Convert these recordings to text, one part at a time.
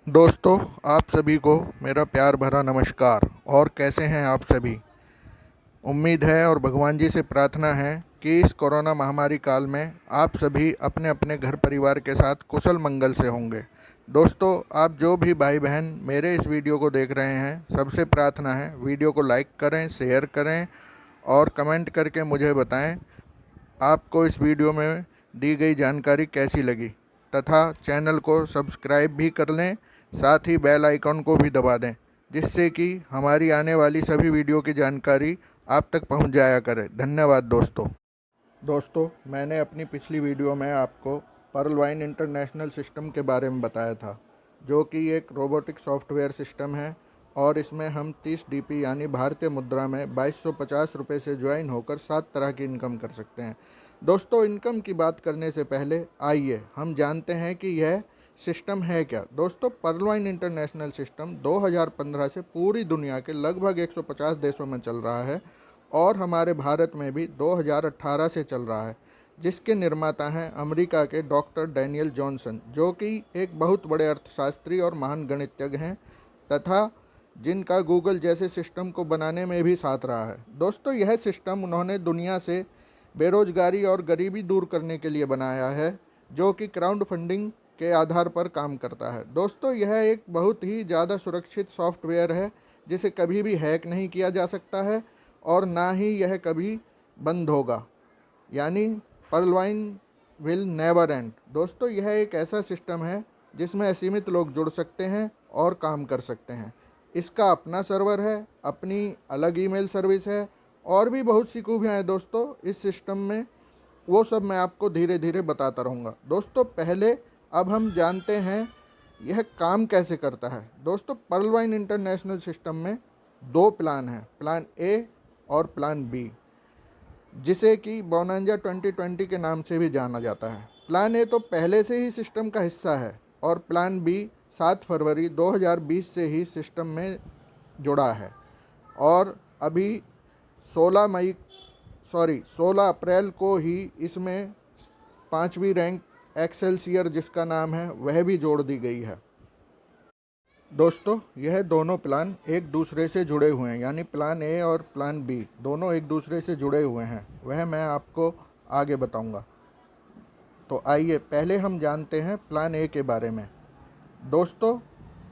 दोस्तों, आप सभी को मेरा प्यार भरा नमस्कार। और कैसे हैं आप सभी। उम्मीद है और भगवान जी से प्रार्थना है कि इस कोरोना महामारी काल में आप सभी अपने अपने घर परिवार के साथ कुशल मंगल से होंगे। दोस्तों, आप जो भी भाई बहन मेरे इस वीडियो को देख रहे हैं, सबसे प्रार्थना है वीडियो को लाइक करें, शेयर करें और कमेंट करके मुझे बताएं आपको इस वीडियो में दी गई जानकारी कैसी लगी, तथा चैनल को सब्सक्राइब भी कर लें, साथ ही बेल आइकन को भी दबा दें, जिससे कि हमारी आने वाली सभी वीडियो की जानकारी आप तक पहुंच जाया करे। धन्यवाद दोस्तों, मैंने अपनी पिछली वीडियो में आपको पर्ल वाइन इंटरनेशनल सिस्टम के बारे में बताया था, जो कि एक रोबोटिक सॉफ्टवेयर सिस्टम है और इसमें हम 30 डीपी यानी भारतीय मुद्रा में 2250 रुपये से ज्वाइन होकर 7 तरह की इनकम कर सकते हैं। दोस्तों, इनकम की बात करने से पहले आइए हम जानते हैं कि यह सिस्टम है क्या। दोस्तों, पर्ल वाइन इंटरनेशनल सिस्टम 2015 से पूरी दुनिया के लगभग 150 देशों में चल रहा है और हमारे भारत में भी 2018 से चल रहा है, जिसके निर्माता हैं अमेरिका के डॉक्टर डैनियल जॉनसन, जो कि एक बहुत बड़े अर्थशास्त्री और महान गणितज्ञ हैं, तथा जिनका गूगल जैसे सिस्टम को बनाने में भी साथ रहा है। दोस्तों, यह सिस्टम उन्होंने दुनिया से बेरोजगारी और गरीबी दूर करने के लिए बनाया है, जो कि क्राउड फंडिंग के आधार पर काम करता है। दोस्तों, यह एक बहुत ही ज़्यादा सुरक्षित सॉफ्टवेयर है, जिसे कभी भी हैक नहीं किया जा सकता है और ना ही यह कभी बंद होगा, यानी pearl wine will never end. दोस्तों, यह एक ऐसा सिस्टम है जिसमें असीमित लोग जुड़ सकते हैं और काम कर सकते हैं। इसका अपना सर्वर है, अपनी अलग ईमेल सर्विस है और भी बहुत सी खूबियाँ हैं दोस्तों इस सिस्टम में। वो सब मैं आपको धीरे धीरे बताता रहूँगा। दोस्तों, पहले अब हम जानते हैं यह काम कैसे करता है। दोस्तों, पर्ल वाइन इंटरनेशनल सिस्टम में दो प्लान हैं, प्लान ए और प्लान बी, जिसे कि बोनांजा 2020 के नाम से भी जाना जाता है। प्लान ए तो पहले से ही सिस्टम का हिस्सा है और प्लान बी 7 फरवरी 2020 से ही सिस्टम में जुड़ा है और अभी 16 अप्रैल को ही इसमें 5वीं रैंक एक्सेलसियर जिसका नाम है वह भी जोड़ दी गई है। दोस्तों, यह दोनों प्लान एक दूसरे से जुड़े हुए हैं, यानी प्लान ए और प्लान बी दोनों एक दूसरे से जुड़े हुए हैं, वह मैं आपको आगे बताऊंगा। तो आइए पहले हम जानते हैं प्लान ए के बारे में। दोस्तों,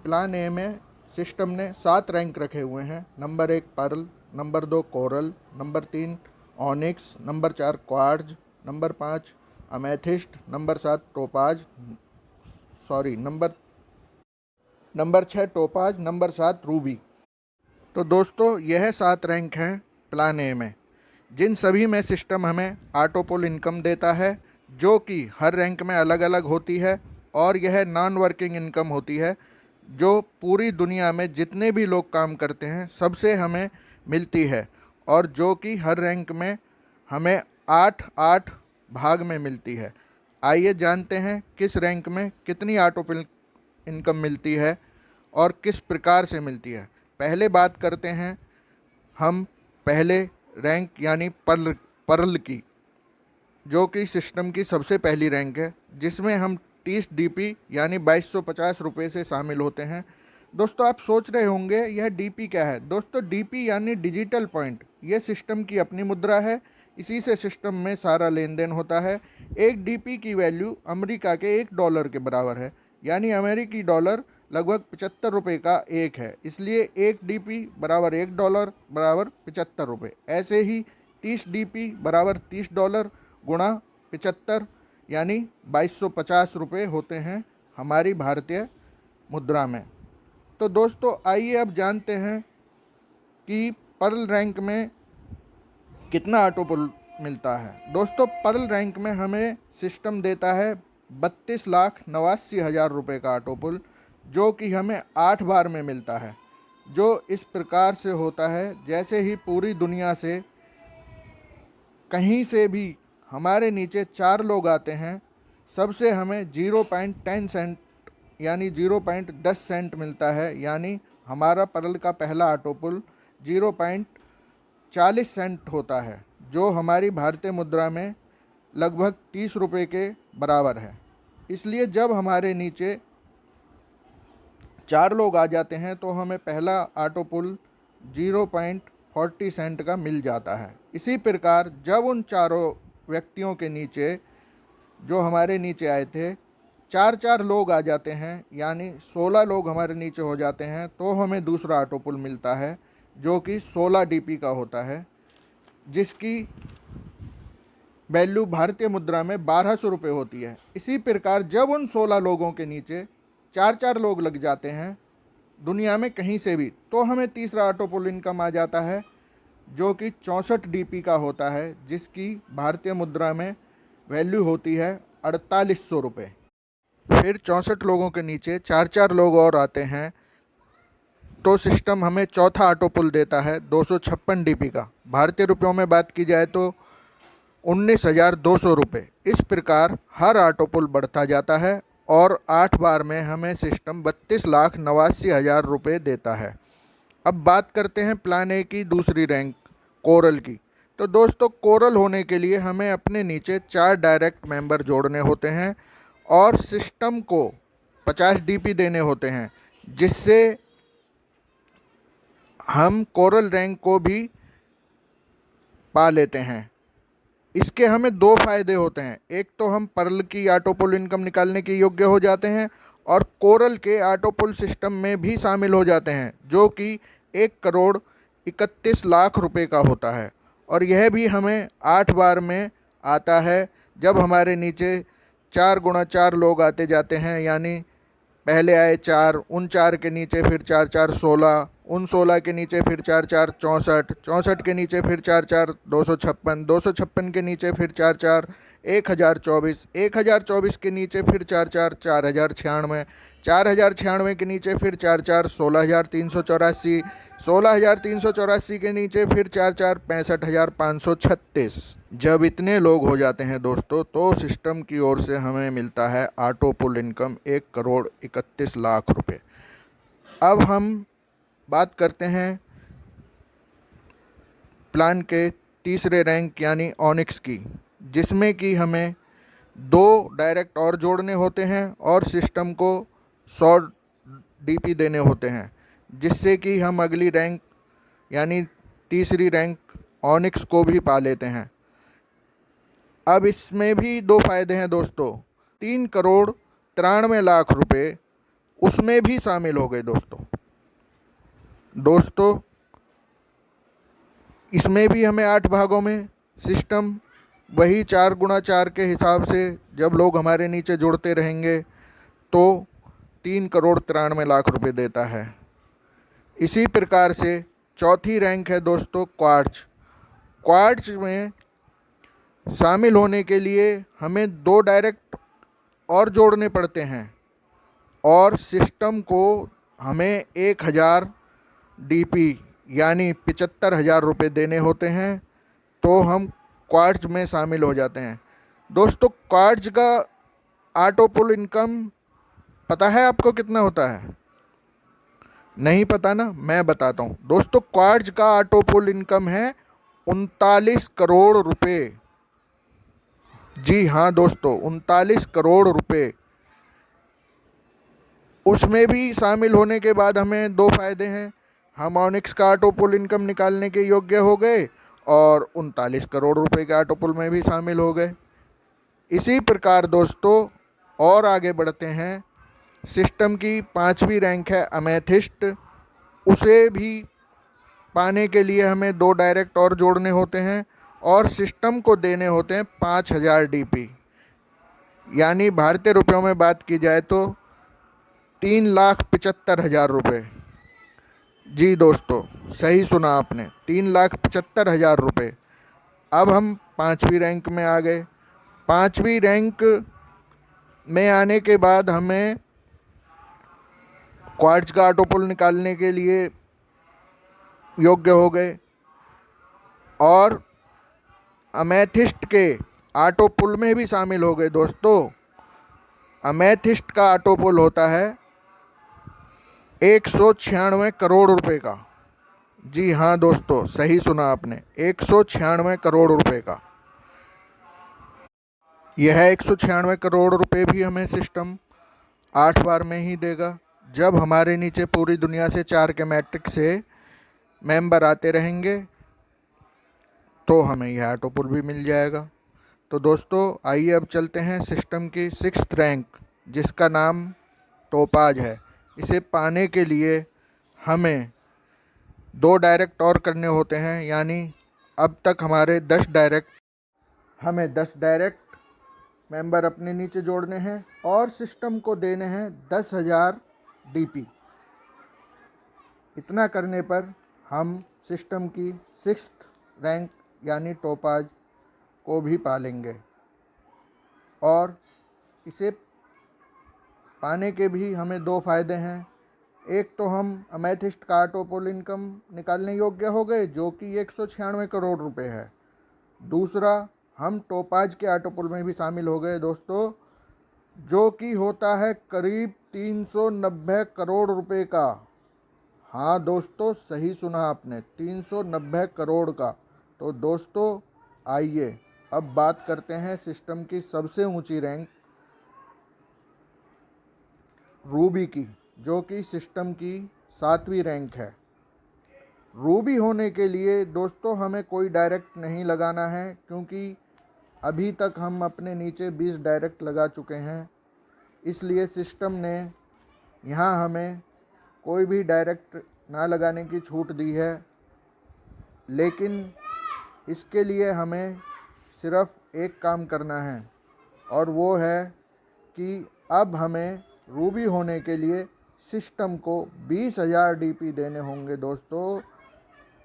प्लान ए में सिस्टम ने 7 रैंक रखे हुए हैं। Number 1 pearl, number 2 coral, number 3 onyx, number 4 quartz, number 5 amethyst, number 7 topaz number 6 topaz, number 7 ruby. तो दोस्तों, यह 7 रैंक हैं प्लान ए में, जिन सभी में सिस्टम हमें ऑटो पुल इनकम देता है, जो कि हर रैंक में अलग अलग होती है और यह नॉन वर्किंग इनकम होती है, जो पूरी दुनिया में जितने भी लोग काम करते हैं सबसे हमें मिलती है और जो कि हर रैंक में हमें 8-8 भाग में मिलती है। आइए जानते हैं किस रैंक में कितनी ऑटो पुल इनकम मिलती है और किस प्रकार से मिलती है। पहले बात करते हैं हम पहले रैंक यानी पर्ल की, जो कि सिस्टम की सबसे पहली रैंक है, जिसमें हम 30 डीपी यानी 2250 रुपये से शामिल होते हैं। दोस्तों, आप सोच रहे होंगे यह डीपी क्या है। दोस्तों, डीपी यानी डिजिटल पॉइंट, यह सिस्टम की अपनी मुद्रा है, इसी से सिस्टम में सारा लेन देन होता है। एक डीपी की वैल्यू अमेरिका के $1 के बराबर है, यानी अमेरिकी डॉलर लगभग 75 रुपये का एक है, इसलिए एक डीपी बराबर $1 बराबर 75 रुपये। ऐसे ही 30 डीपी बराबर $30 गुणा 75 यानी 2250 रुपये होते हैं हमारी भारतीय मुद्रा में। तो दोस्तों, आइए अब जानते हैं कि पर्ल रैंक में कितना ऑटो पुल मिलता है। दोस्तों, पर्ल रैंक में हमें सिस्टम देता है 32,89,000 रुपये का ऑटो पुल, जो कि हमें 8 बार में मिलता है, जो इस प्रकार से होता है जैसे ही पूरी दुनिया से कहीं से भी हमारे नीचे 4 लोग आते हैं, सबसे हमें 0.10 सेंट यानी 0.10 सेंट मिलता है, यानी हमारा पर्ल का पहला ऑटो पुल 0.40 सेंट होता है, जो हमारी भारतीय मुद्रा में लगभग 30 रुपये के बराबर है। इसलिए जब हमारे नीचे 4 लोग आ जाते हैं तो हमें पहला ऑटो पुल 0.40 सेंट का मिल जाता है। इसी प्रकार जब उन चारों व्यक्तियों के नीचे, जो हमारे नीचे आए थे, 4 लोग आ जाते हैं, यानी 16 लोग हमारे नीचे हो जाते हैं, तो हमें दूसरा ऑटो पुल मिलता है जो कि 16 डीपी का होता है, जिसकी वैल्यू भारतीय मुद्रा में 1200 रुपये होती है। इसी प्रकार जब उन 16 लोगों के नीचे 4 लोग लग जाते हैं दुनिया में कहीं से भी, तो हमें तीसरा ऑटो पुल इनकम आ जाता है जो कि 64 डीपी का होता है, जिसकी भारतीय मुद्रा में वैल्यू होती है 4800 रुपये। फिर 64 लोगों के नीचे 4 लोग और आते हैं तो सिस्टम हमें चौथा ऑटो पुल देता है 256 डीपी का। भारतीय रुपयों में बात की जाए तो 19,200 रुपये। इस प्रकार हर ऑटो पुल बढ़ता जाता है और 8 बार में हमें सिस्टम 32,89,000 रुपये देता है। अब बात करते हैं प्लान ए की दूसरी रैंक कोरल की। तो दोस्तों, कोरल होने के लिए हमें अपने नीचे 4 डायरेक्ट मेंबर जोड़ने होते हैं और सिस्टम को 50 डीपी देने होते हैं, जिससे हम कोरल रैंक को भी पा लेते हैं। इसके हमें 2 फ़ायदे होते हैं। एक तो हम पर्ल की ऑटो पुल इनकम निकालने के योग्य हो जाते हैं और कोरल के ऑटो पुल सिस्टम में भी शामिल हो जाते हैं, जो कि 1,31,00,000 रुपये का होता है। और यह भी हमें 8 बार में आता है, जब हमारे नीचे 4 गुणा 4 लोग आते जाते हैं, यानी पहले आए 4, उन 4 के नीचे फिर 4 4 16, उन 16 के नीचे फिर 4 4 64, 64 के नीचे फिर 4 4 256, 256 के नीचे फिर 4 4 1024, 1024 के नीचे फिर 4 4 4096, 4096 के नीचे फिर 4 4 16,384, 16,384 के नीचे फिर 4 4 65,536। जब इतने लोग हो जाते हैं दोस्तों, तो सिस्टम की ओर से हमें मिलता है ऑटो पुल इनकम 1,31,00,000 रुपये। अब हम बात करते हैं प्लान के तीसरे रैंक यानी ऑनिक्स की, जिसमें कि हमें 2 डायरेक्ट और जोड़ने होते हैं और सिस्टम को 100 डीपी देने होते हैं, जिससे कि हम अगली रैंक यानी तीसरी रैंक ऑनिक्स को भी पा लेते हैं। अब इसमें भी 2 फ़ायदे हैं दोस्तों। 3,93,00,000 रुपये उसमें भी शामिल हो गए दोस्तों। इसमें भी हमें 8 भागों में सिस्टम वही 4 गुणा 4 के हिसाब से, जब लोग हमारे नीचे जुड़ते रहेंगे, तो 3,93,00,000 रुपये देता है। इसी प्रकार से चौथी रैंक है दोस्तों क्वार्ट्ज में शामिल होने के लिए हमें 2 डायरेक्ट और जोड़ने पड़ते हैं और सिस्टम को हमें 1,000 डीपी यानी 75,000 रुपये देने होते हैं, तो हम क्वार्ट्ज में शामिल हो जाते हैं। दोस्तों, क्वार्ट्ज का ऑटो पुल इनकम पता है आपको कितना होता है? नहीं पता ना, मैं बताता हूँ दोस्तों। क्वार्ट्ज का ऑटो पुल इनकम है 39 करोड़ रुपये। जी हाँ दोस्तों, 39 करोड़ रुपये। उसमें भी शामिल होने के बाद हमें 2 फ़ायदे हैं। हम ऑनिक्स का ऑटो पुल इनकम निकालने के योग्य हो गए और 39 करोड़ रुपए के ऑटो पुल में भी शामिल हो गए। इसी प्रकार दोस्तों और आगे बढ़ते हैं। सिस्टम की 5वीं रैंक है अमेथिस्ट। उसे भी पाने के लिए हमें 2 डायरेक्ट और जोड़ने होते हैं और सिस्टम को देने होते हैं 5,000 डीपी, यानी भारतीय रुपयों में बात की जाए तो 3,75,000 रुपये। जी दोस्तों, सही सुना आपने, 3,75,000 रुपये। अब हम 5वीं रैंक में आ गए। 5वीं रैंक में आने के बाद हमें क्वार्ट्ज का ऑटो पुल निकालने के लिए योग्य हो गए और अमेथिस्ट के ऑटो पुल में भी शामिल हो गए दोस्तों। अमेथिस्ट का ऑटो पुल होता है 196 करोड़ रुपए का। जी हाँ दोस्तों, सही सुना आपने, 196 करोड़ रुपए का। यह 196 करोड़ रुपए भी हमें सिस्टम 8 बार में ही देगा, जब हमारे नीचे पूरी दुनिया से 4 के मैट्रिक से मेंबर आते रहेंगे तो हमें यह ऑटो पुल भी मिल जाएगा। तो दोस्तों आइए अब चलते हैं सिस्टम की 6th रैंक जिसका नाम टोपाज है। इसे पाने के लिए हमें 2 डायरेक्ट और करने होते हैं, यानी अब तक हमें 10 डायरेक्ट मेंबर अपने नीचे जोड़ने हैं और सिस्टम को देने हैं 10,000 डीपी। इतना करने पर हम सिस्टम की 6th रैंक यानी टोपाज को भी पालेंगे। और इसे पाने के भी हमें 2 फ़ायदे हैं। एक तो हम अमेथिस्ट का ऑटो पुल इनकम निकालने योग्य हो गए जो कि 196 करोड़ रुपए है। दूसरा, हम टोपाज के ऑटो पुल में भी शामिल हो गए दोस्तों, जो कि होता है करीब 390 करोड़ रुपए का। हाँ दोस्तों, सही सुना आपने, 390 करोड़ का। तो दोस्तों आइए अब बात करते हैं सिस्टम की सबसे ऊंची रैंक रूबी की, जो कि सिस्टम की 7वीं रैंक है। रूबी होने के लिए दोस्तों हमें कोई डायरेक्ट नहीं लगाना है, क्योंकि अभी तक हम अपने नीचे 20 डायरेक्ट लगा चुके हैं। इसलिए सिस्टम ने यहाँ हमें कोई भी डायरेक्ट ना लगाने की छूट दी है। लेकिन इसके लिए हमें सिर्फ एक काम करना है, और वो है कि अब हमें रूबी होने के लिए सिस्टम को 20,000 डीपी देने होंगे दोस्तों,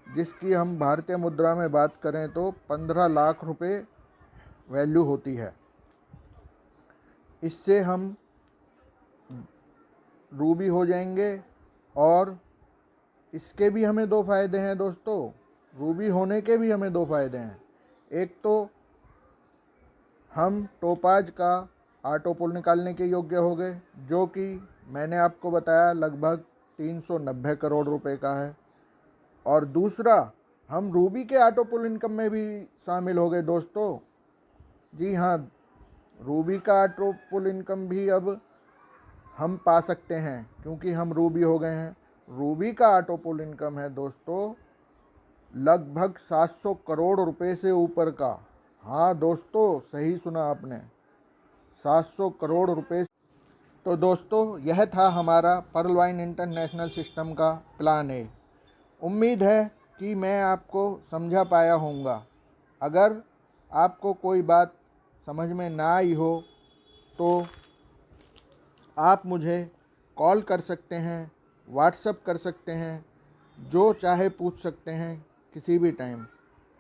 जिसकी हम भारतीय मुद्रा में बात करें तो 15 लाख रुपए वैल्यू होती है। इससे हम रूबी हो जाएंगे। और इसके भी हमें 2 फ़ायदे हैं दोस्तों, रूबी होने के भी हमें 2 फ़ायदे हैं। एक तो हम टोपाज का ऑटो पुल निकालने के योग्य हो गए, जो कि मैंने आपको बताया लगभग 390 करोड़ रुपए का है। और दूसरा, हम रूबी के ऑटो पुल इनकम में भी शामिल हो गए दोस्तों। जी हाँ, रूबी का ऑटो पुल इनकम भी अब हम पा सकते हैं क्योंकि हम रूबी हो गए हैं। रूबी का ऑटो पुल इनकम है दोस्तों लगभग 700 करोड़ रुपए से ऊपर का। हाँ दोस्तों, सही सुना आपने, 700 करोड़ रुपए। तो दोस्तों यह था हमारा पर्ल वाइन इंटरनेशनल सिस्टम का प्लान ए। उम्मीद है कि मैं आपको समझा पाया होऊंगा। अगर आपको कोई बात समझ में ना आई हो तो आप मुझे कॉल कर सकते हैं, व्हाट्सएप कर सकते हैं, जो चाहे पूछ सकते हैं किसी भी टाइम।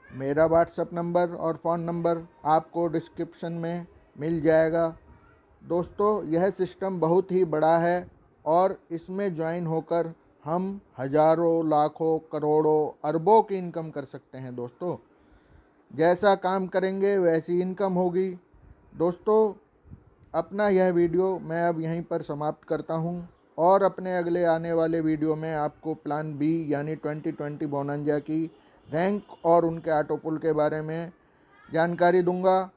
मेरा व्हाट्सएप नंबर और फ़ोन नंबर आपको डिस्क्रिप्शन में मिल जाएगा। दोस्तों यह सिस्टम बहुत ही बड़ा है और इसमें ज्वाइन होकर हम हज़ारों, लाखों, करोड़ों, अरबों की इनकम कर सकते हैं दोस्तों। जैसा काम करेंगे वैसी इनकम होगी। दोस्तों अपना यह वीडियो मैं अब यहीं पर समाप्त करता हूं, और अपने अगले आने वाले वीडियो में आपको प्लान बी यानी 2020 बोनंजा की रैंक और उनके ऑटो पुल के बारे में जानकारी दूंगा।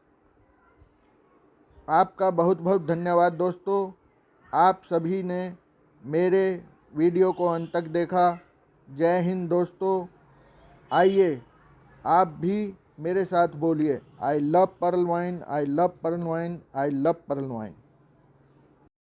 आपका बहुत बहुत धन्यवाद दोस्तों, आप सभी ने मेरे वीडियो को अंत तक देखा। जय हिंद दोस्तों। आइए आप भी मेरे साथ बोलिए, I love pearl wine, I love pearl wine, I love pearl wine.